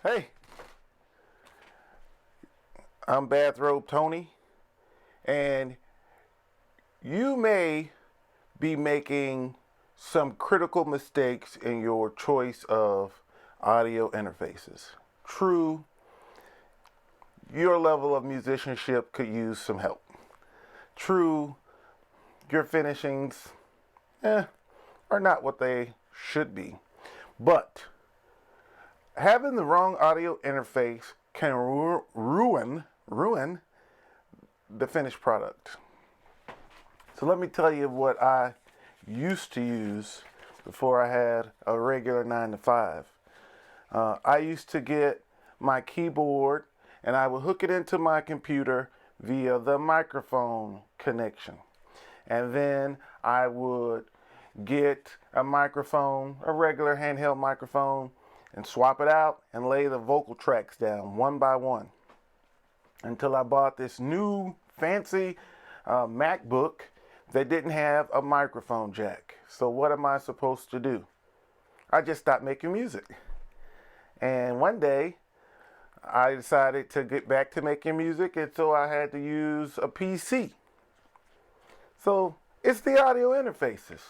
Hey, I'm Bathrobe Tony, and you may be making some critical mistakes in your choice of audio interfaces. True, your level of musicianship could use some help. True, your finishings are not what they should be. But having the wrong audio interface can ruin the finished product. So let me tell you what I used to use before I had a regular 9 to 5. I used to get my keyboard and I would hook it into my computer via the microphone connection. And then I would get a microphone, a regular handheld microphone, and swap it out and lay the vocal tracks down one by one until I bought this new fancy MacBook that didn't have a microphone jack. So what am I supposed to do? I just stopped making music. And one day I decided to get back to making music, and so I had to use a PC. So it's the audio interfaces.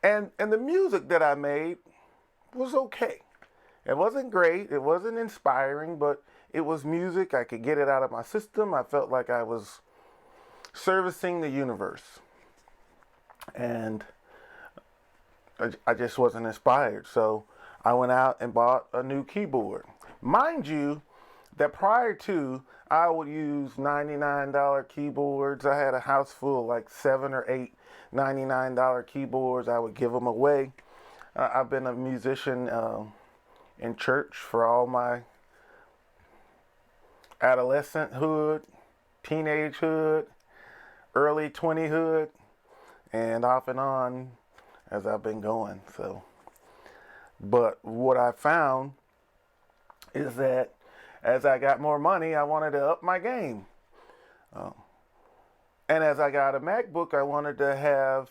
And the music that I made was okay. It wasn't great, it wasn't inspiring, but it was music. I could get it out of my system. I felt like I was servicing the universe. And I just wasn't inspired. So I went out and bought a new keyboard. Mind you, that prior to, I would use $99 keyboards. I had a house full of like 7 or 8 $99 keyboards. I would give them away. I've been a musician in church for all my adolescenthood, teenagehood, early 20hood, and off and on as I've been going. But what I found is that as I got more money, I wanted to up my game. And as I got a MacBook, I wanted to have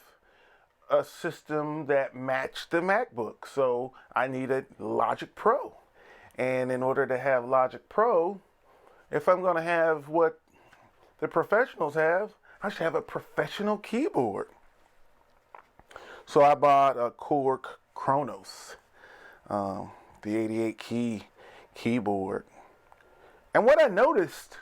a system that matched the MacBook. So I needed Logic Pro. And in order to have Logic Pro, if I'm going to have what the professionals have, I should have a professional keyboard. So I bought a Korg Kronos, the 88 key keyboard. And what I noticed,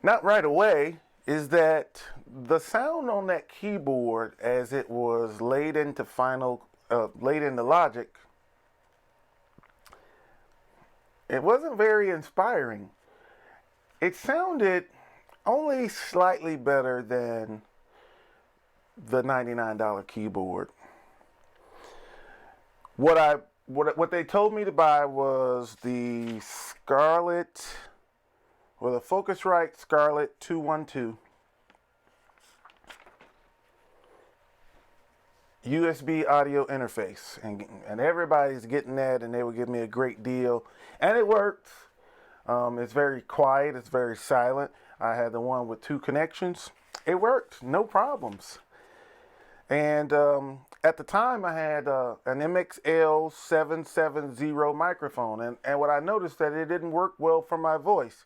not right away, is that the sound on that keyboard as it was laid into Logic, it wasn't very inspiring. It sounded only slightly better than the $99 keyboard. What they told me to buy was the Scarlett, or the Focusrite Scarlett 2I2 USB audio interface, and everybody's getting that, and they would give me a great deal, and it works. It's very quiet, it's very silent. I had the one with 2 connections. It worked, no problems. And at the time, I had an MXL 770 microphone, and what I noticed that it didn't work well for my voice.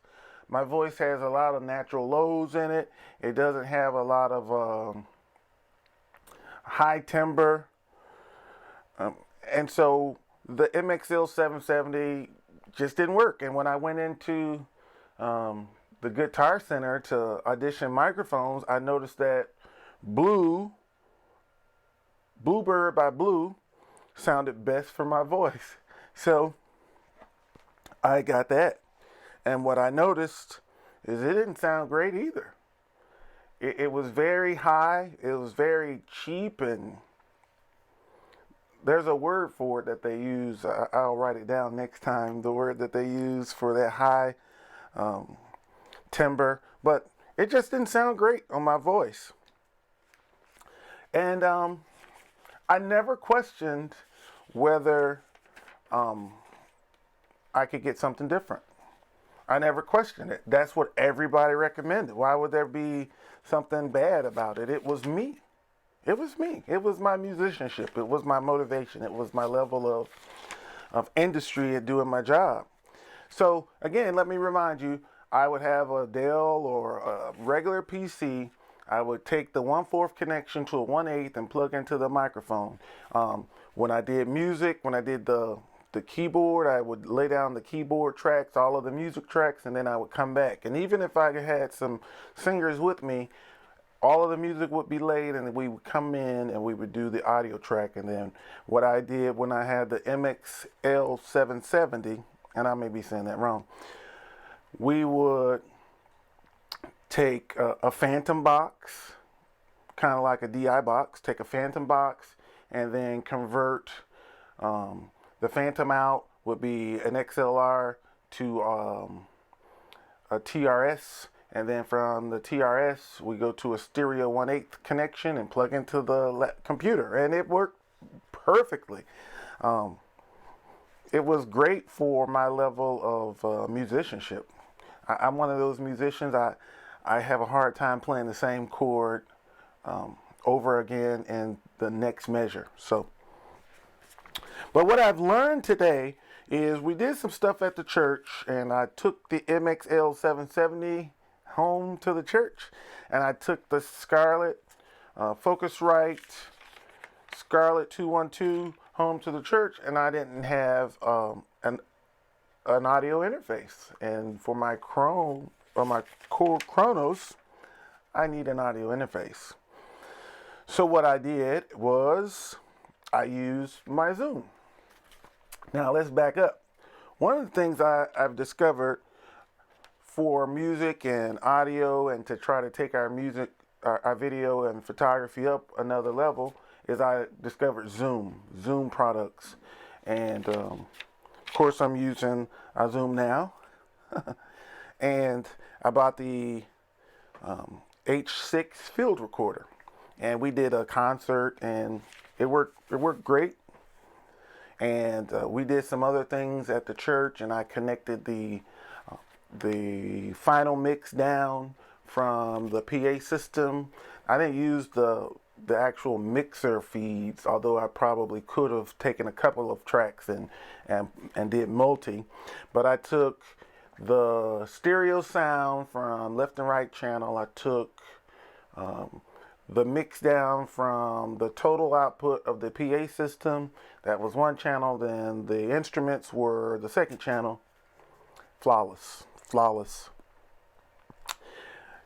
My voice has a lot of natural lows in it. It doesn't have a lot of high timbre. And so the MXL 770 just didn't work. And when I went into the Guitar Center to audition microphones, I noticed that Bluebird by Blue sounded best for my voice. So I got that. And what I noticed is it didn't sound great either. It was very high. It was very cheap, and there's a word for it that they use. I'll write it down next time, the word that they use for that high timbre. But it just didn't sound great on my voice. And I never questioned whether I could get something different. I never questioned it. That's what everybody recommended. Why would there be something bad about it? It was me. It was me. It was my musicianship. It was my motivation. It was my level of industry at doing my job. So again, let me remind you, I would have a Dell or a regular PC. I would take the 1/4 connection to a 1/8 and plug into the microphone. When I did music, when I did the keyboard, I would lay down the keyboard tracks, all of the music tracks, and then I would come back. And even if I had some singers with me, all of the music would be laid, and we would come in and we would do the audio track. And then what I did when I had the MXL 770, and I may be saying that wrong, we would take a phantom box, kind of like a DI box, take a phantom box and then convert the phantom out would be an XLR to a TRS. And then from the TRS, we go to a stereo 1/8 connection and plug into the computer. And it worked perfectly. It was great for my level of musicianship. I'm one of those musicians, I have a hard time playing the same chord over again in the next measure. But what I've learned today is we did some stuff at the church, and I took the MXL 770 home to the church, and I took the Scarlett Focusrite Scarlett 2I2 home to the church, and I didn't have an audio interface. And for my Core Chronos, I need an audio interface. So what I did was I used my Zoom. Now let's back up. One of the things I've discovered for music and audio, and to try to take our music, our video and photography up another level, is I discovered Zoom products. And of course I'm using a Zoom now. And I bought the H6 field recorder, and we did a concert, and it worked great. And we did some other things at the church, and I connected the final mix down from the PA system. I didn't use the actual mixer feeds, although I probably could have taken a couple of tracks and did multi. But I took the stereo sound from left and right channel. I took the mix down from the total output of the PA system. That was one channel. Then the instruments were the second channel. Flawless.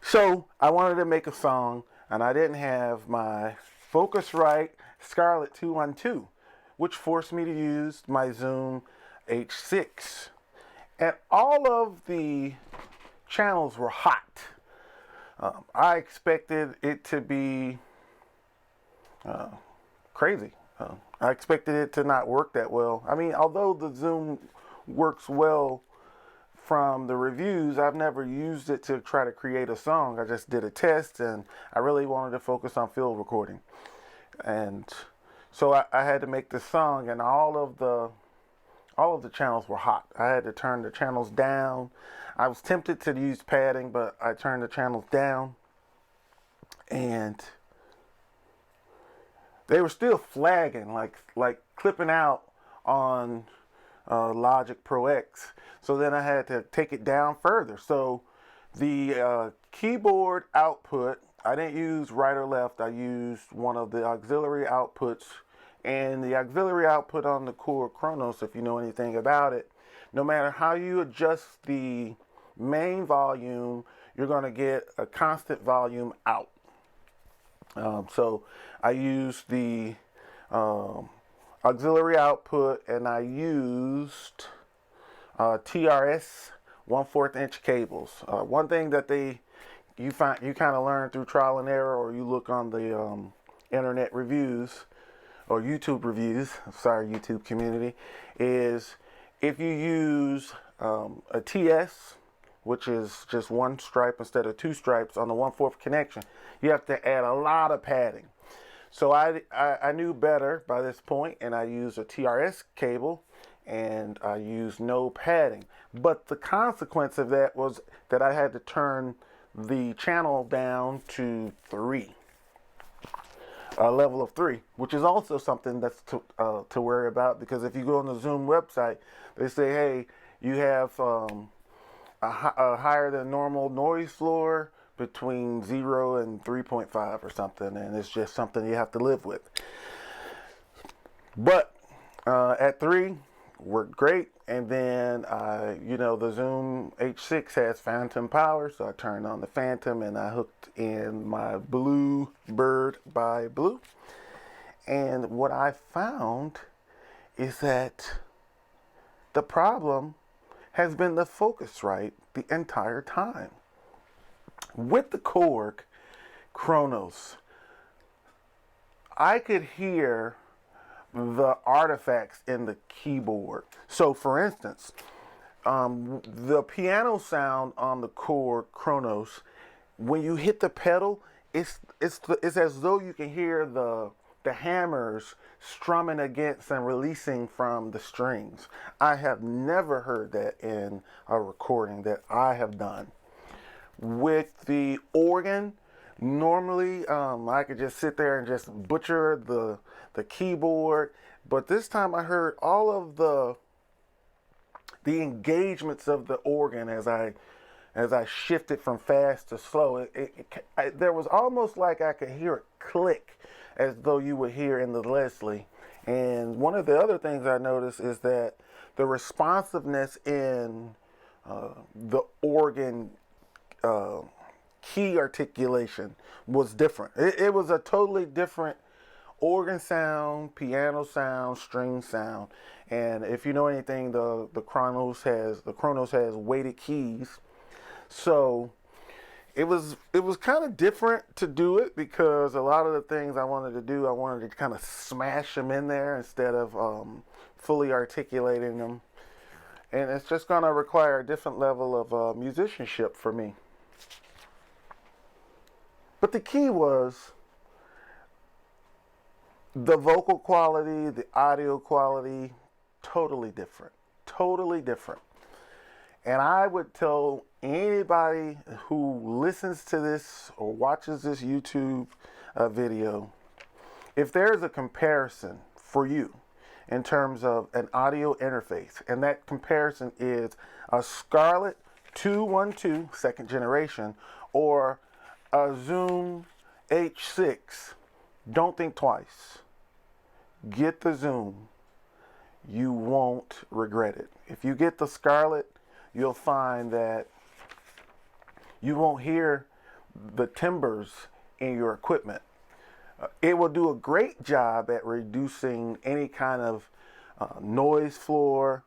So I wanted to make a song, and I didn't have my Focusrite Scarlett 2I2, which forced me to use my Zoom H6. And all of the channels were hot. I expected it to be crazy. I expected it to not work that well. I mean, although the Zoom works well from the reviews, I've never used it to try to create a song. I just did a test, and I really wanted to focus on field recording. And so I had to make this song, and all of the channels were hot. I had to turn the channels down. I was tempted to use padding, but I turned the channels down, and they were still flagging, like clipping out on Logic Pro X. So then I had to take it down further. So the keyboard output, I didn't use right or left. I used one of the auxiliary outputs. And the auxiliary output on the Core Chronos, if you know anything about it, no matter how you adjust the main volume, you're going to get a constant volume out. So I used the auxiliary output, and I used TRS 1/4 inch cables. One thing that you kind of learn through trial and error, or you look on the internet reviews or YouTube reviews, sorry YouTube community, is if you use a TS, which is just one stripe instead of two stripes on the 1/4 connection, you have to add a lot of padding. So I knew better by this point, and I used a TRS cable, and I used no padding. But the consequence of that was that I had to turn the channel down to 3. a level of 3, which is also something that's to worry about, because if you go on the Zoom website, they say, hey, you have a higher than normal noise floor between 0 and 3.5 or something, and it's just something you have to live with. But at 3, worked great. And then, the Zoom H6 has phantom power, so I turned on the phantom and I hooked in my Blue Bird by Blue. And what I found is that the problem has been the Focusrite the entire time. With the Korg Kronos, I could hear the artifacts in the keyboard. So for instance, the piano sound on the Korg Kronos, when you hit the pedal, it's as though you can hear the hammers strumming against and releasing from the strings. I have never heard that in a recording that I have done. With the organ, normally I could just sit there and just butcher the keyboard, but this time I heard all of the engagements of the organ as I shifted from fast to slow. There was almost like I could hear it click, as though you would hear in the Leslie. And one of the other things I noticed is that the responsiveness in the organ key articulation was different. It was a totally different organ sound, piano sound, string sound. And if you know anything, the Kronos has weighted keys. So it was kind of different to do it, because a lot of the things I wanted to do, I wanted to kind of smash them in there instead of fully articulating them. And it's just going to require a different level of musicianship for me. But the key was the vocal quality, the audio quality, totally different. Totally different. And I would tell anybody who listens to this or watches this YouTube video, if there's a comparison for you in terms of an audio interface, and that comparison is a Scarlett 2I2 second generation or a Zoom H6, don't think twice. Get the Zoom. You won't regret it. If you get the Scarlett, you'll find that you won't hear the timbers in your equipment. It will do a great job at reducing any kind of noise floor.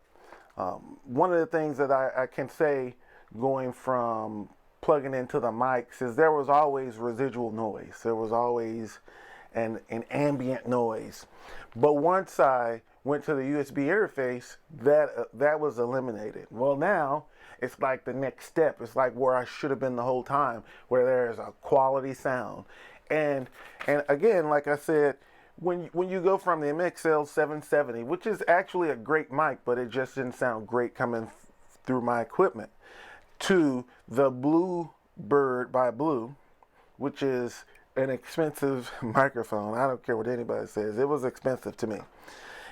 One of the things that I can say, going from plugging into the mics, is there was always residual noise. There was always an ambient noise. But once I went to the USB interface, that was eliminated. Well, now it's like the next step. It's like where I should have been the whole time, where there's a quality sound. And again, like I said, when you go from the MXL 770, which is actually a great mic, but it just didn't sound great coming through my equipment, to the Blue Bird by Blue, which is an expensive microphone. I don't care what anybody says. It was expensive to me.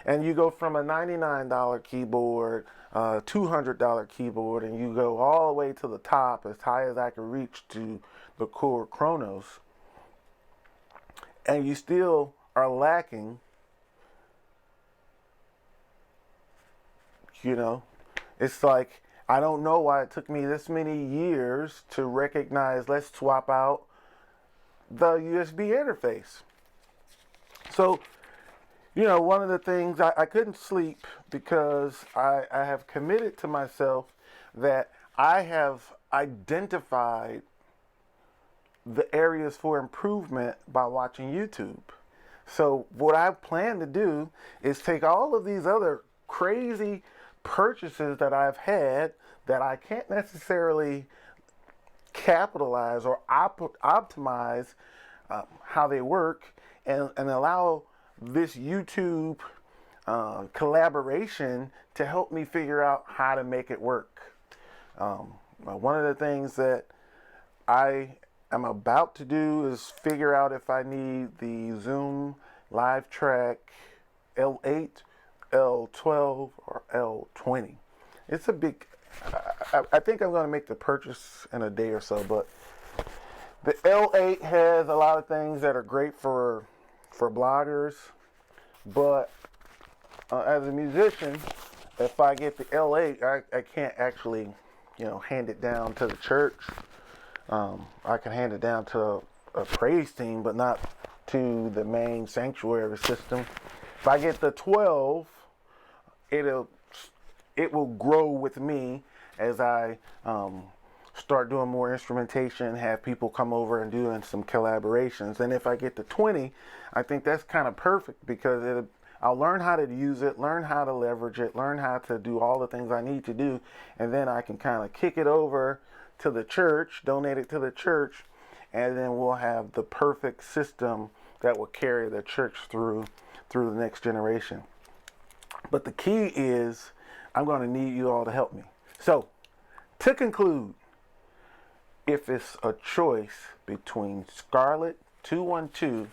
And you go from a $99 keyboard, $200 keyboard, and you go all the way to the top, as high as I could reach, to the Korg Kronos, and you still are lacking, it's like, I don't know why it took me this many years to recognize, let's swap out the USB interface. So, one of the things, I couldn't sleep because I have committed to myself that I have identified the areas for improvement by watching YouTube. So what I plan to do is take all of these other crazy purchases that I've had that I can't necessarily capitalize or optimize how they work, and allow this YouTube collaboration to help me figure out how to make it work. One of the things that I am about to do is figure out if I need the Zoom live track L8, L12, or L20. It's a big, I think I'm going to make the purchase in a day or so, but the L8 has a lot of things that are great for bloggers, but as a musician, if I get the L8, I can't actually, hand it down to the church. I can hand it down to a praise team, but not to the main sanctuary system. If I get the 12, it will grow with me as I start doing more instrumentation, have people come over and doing some collaborations. And if I get the 20, I think that's kind of perfect because I'll learn how to use it, learn how to leverage it, learn how to do all the things I need to do, and then I can kind of kick it over to the church, donate it to the church, and then we'll have the perfect system that will carry the church through the next generation. But the key is I'm going to need you all to help me. So, to conclude, if it's a choice between Scarlett 2I2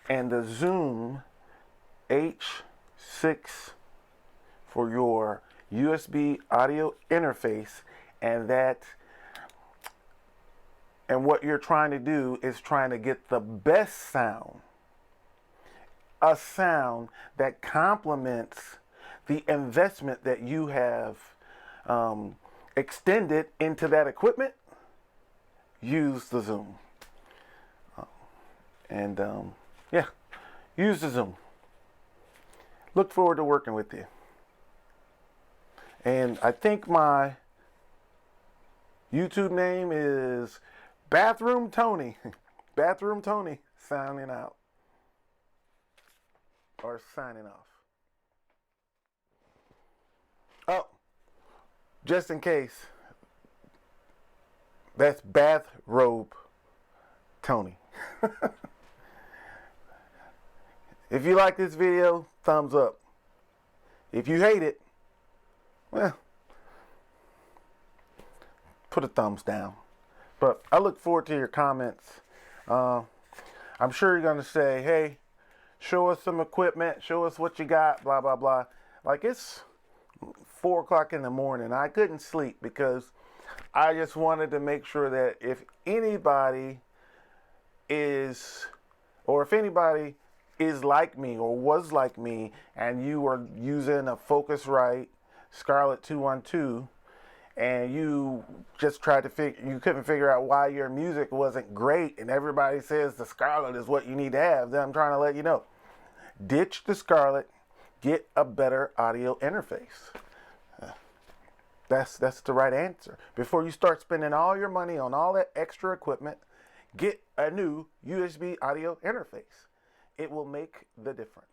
and the Zoom H6 for your USB audio interface, and what you're trying to do is trying to get the best sound, a sound that complements the investment that you have extended into that equipment, use the Zoom. Use the Zoom. Look forward to working with you. And I think my YouTube name is Bathroom Tony. Bathroom Tony signing out. Or signing off. Oh, just in case, that's Bathrobe Tony. If you like this video, thumbs up. If you hate it, well, put a thumbs down. But I look forward to your comments. I'm sure you're going to say, hey, show us some equipment, show us what you got, blah, blah, blah. Like, it's 4 o'clock in the morning. I couldn't sleep because I just wanted to make sure that if anybody is like me or was like me and you were using a Focusrite Scarlett 2I2 and you just tried to you couldn't figure out why your music wasn't great and everybody says the Scarlett is what you need to have, then I'm trying to let you know. Ditch the Scarlett, get a better audio interface. That's the right answer. Before you start spending all your money on all that extra equipment, get a new USB audio interface. It will make the difference.